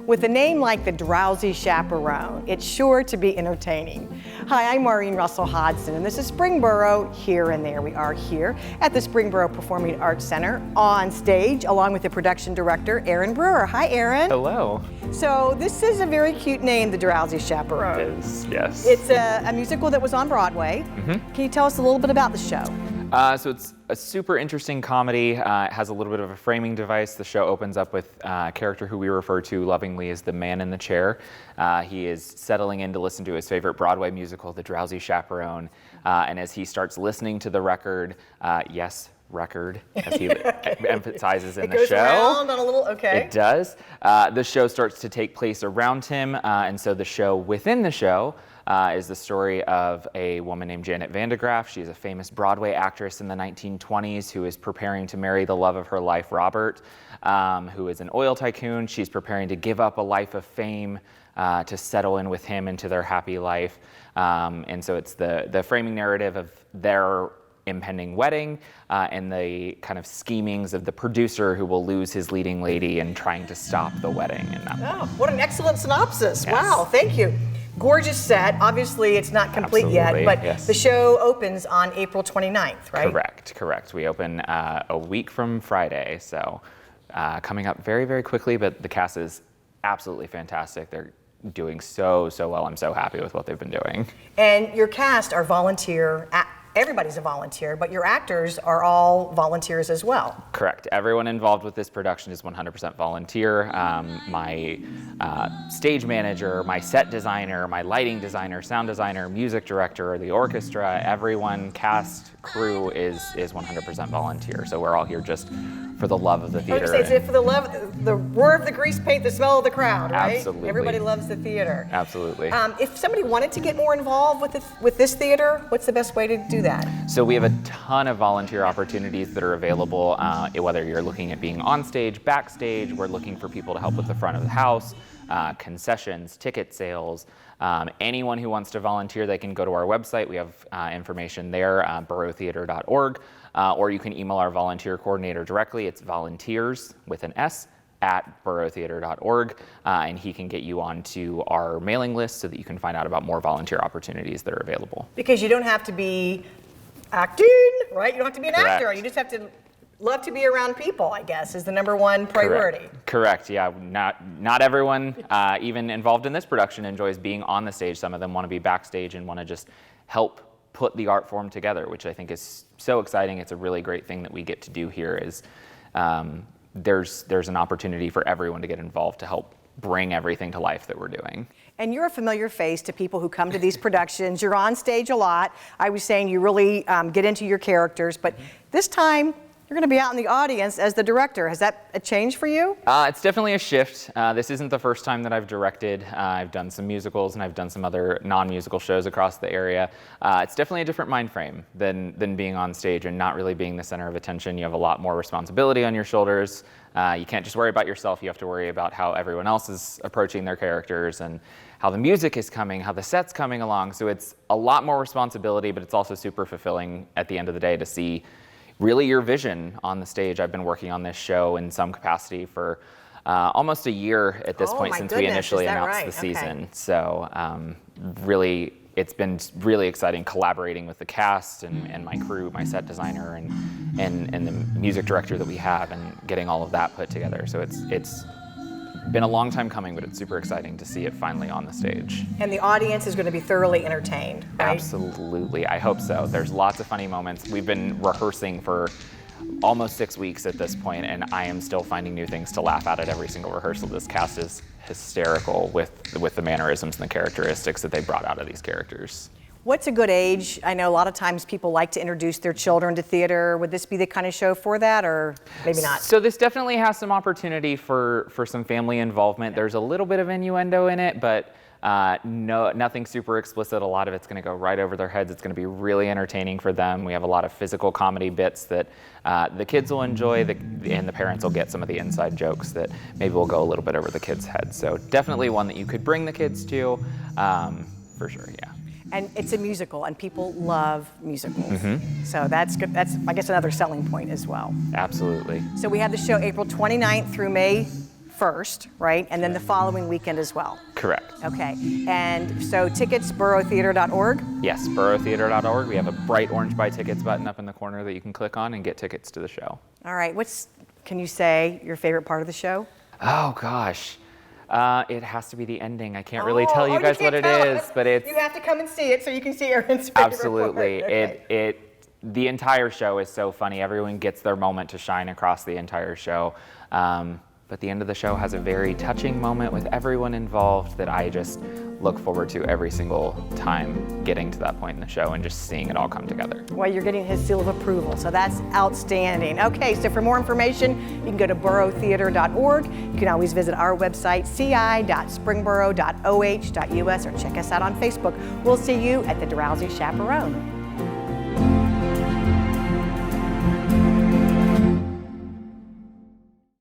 With a name like the Drowsy Chaperone, it's sure to be entertaining. Hi, I'm Maureen Russell Hodson, and this is Springboro Here and There. We are here at the Springboro Performing Arts Center on stage, along with the production director, Aaron Brewer. Hi, Aaron. Hello. So this is a very cute name, the Drowsy Chaperone. It is, yes. It's a musical that was on Broadway. Can you tell us a little bit about the show? So it's a super interesting comedy. It has a little bit of a framing device. The show opens up with a character who we refer to lovingly as the man in the chair. He is settling in to listen to his favorite Broadway musical, The Drowsy Chaperone. And as he starts listening to the record, yes, record, as he emphasizes in the show. It goes around on a little, okay. It does. The show starts to take place around him. And so the show within the show is the story of a woman named Janet Vandegraff. She's a famous Broadway actress in the 1920s who is preparing to marry the love of her life, Robert, who is an oil tycoon. She's preparing to give up a life of fame to settle in with him into their happy life. And so it's the framing narrative of their impending wedding and the kind of schemings of the producer who will lose his leading lady and trying to stop the wedding. Oh, what an excellent synopsis. Yes. Wow, thank you. Gorgeous set. Obviously, it's not complete yet, but yes. The show opens on April 29th, right? Correct. We open a week from Friday, so coming up very, very quickly, but the cast is absolutely fantastic. They're doing so well. I'm so happy with what they've been doing. And your cast are volunteer. Everybody's a volunteer, but your actors are all volunteers as well. Correct. Everyone involved with this production is 100% volunteer. My stage manager, my set designer, my lighting designer, sound designer, music director, the orchestra, everyone, cast, crew is 100% volunteer. So we're all here just for the love of the theater. It's for the love, the roar of the grease paint, the smell of the crowd, right? Absolutely. Everybody loves the theater. Absolutely. If somebody wanted to get more involved with this theater, what's the best way to do that? So we have a ton of volunteer opportunities that are available, whether you're looking at being on stage, backstage, we're looking for people to help with the front of the house, concessions, ticket sales. Anyone who wants to volunteer, they can go to our website. We have information there, boroughtheater.org, or you can email our volunteer coordinator directly. It's volunteers with an S at boroughtheater.org, and he can get you onto our mailing list so that you can find out about more volunteer opportunities that are available. Because you don't have to be acting, right? You don't have to be an actor. You just have to love to be around people, I guess, is the number one priority. Correct. Yeah. Not everyone, even involved in this production, enjoys being on the stage. Some of them want to be backstage and want to just help put the art form together, which I think is so exciting. It's a really great thing that we get to do here. Is there's an opportunity for everyone to get involved to help bring everything to life that we're doing. And you're a familiar face to people who come to these productions. You're on stage a lot. I was saying you really get into your characters, but this time you're going to be out in the audience as the director. Has that a change for you? It's definitely a shift. This isn't the first time that I've directed. I've done some musicals and I've done some other non-musical shows across the area. It's definitely a different mind frame than being on stage and not really being the center of attention. You have a lot more responsibility on your shoulders. You can't just worry about yourself. You have to worry about how everyone else is approaching their characters and how the music is coming, how the set's coming along. So it's a lot more responsibility, but it's also super fulfilling at the end of the day to see really your vision on the stage. I've been working on this show in some capacity for almost a year at this point since we initially announced the season. Okay. So really, it's been really exciting collaborating with the cast and my crew, my set designer and the music director that we have, and getting all of that put together. So it's been a long time coming, but it's super exciting to see it finally on the stage. And the audience is going to be thoroughly entertained, right? Absolutely, I hope so. There's lots of funny moments. We've been rehearsing for almost 6 weeks at this point, and I am still finding new things to laugh at every single rehearsal. This cast is hysterical with the mannerisms and the characteristics that they brought out of these characters. What's a good age? I know a lot of times people like to introduce their children to theater. Would this be the kind of show for that, or maybe not? So this definitely has some opportunity for some family involvement. There's a little bit of innuendo in it, but nothing super explicit. A lot of it's going to go right over their heads. It's going to be really entertaining for them. We have a lot of physical comedy bits that the kids will enjoy, and the parents will get some of the inside jokes that maybe will go a little bit over the kids' heads. So definitely one that you could bring the kids to, for sure, yeah. And it's a musical, and people love musicals. So that's good. That's, I guess, another selling point as well. Absolutely. So we have the show April 29th through May first, right? And then the following weekend as well. Correct. Okay. And so tickets, borotheater.org? Yes, borotheater.org. We have a bright orange buy tickets button up in the corner that you can click on and get tickets to the show. All right. Can you say your favorite part of the show? Oh gosh. It has to be the ending. I can't really tell you guys what it is, but it's... You have to come and see it so you can see Aaron's favorite Absolutely. part. Okay. The entire show is so funny. Everyone gets their moment to shine across the entire show. But the end of the show has a very touching moment with everyone involved that I just look forward to every single time getting to that point in the show and just seeing it all come together. Well, you're getting his seal of approval, so that's outstanding. Okay, so for more information, you can go to borotheater.org. You can always visit our website, ci.springboro.oh.us, or check us out on Facebook. We'll see you at the Drowsy Chaperone.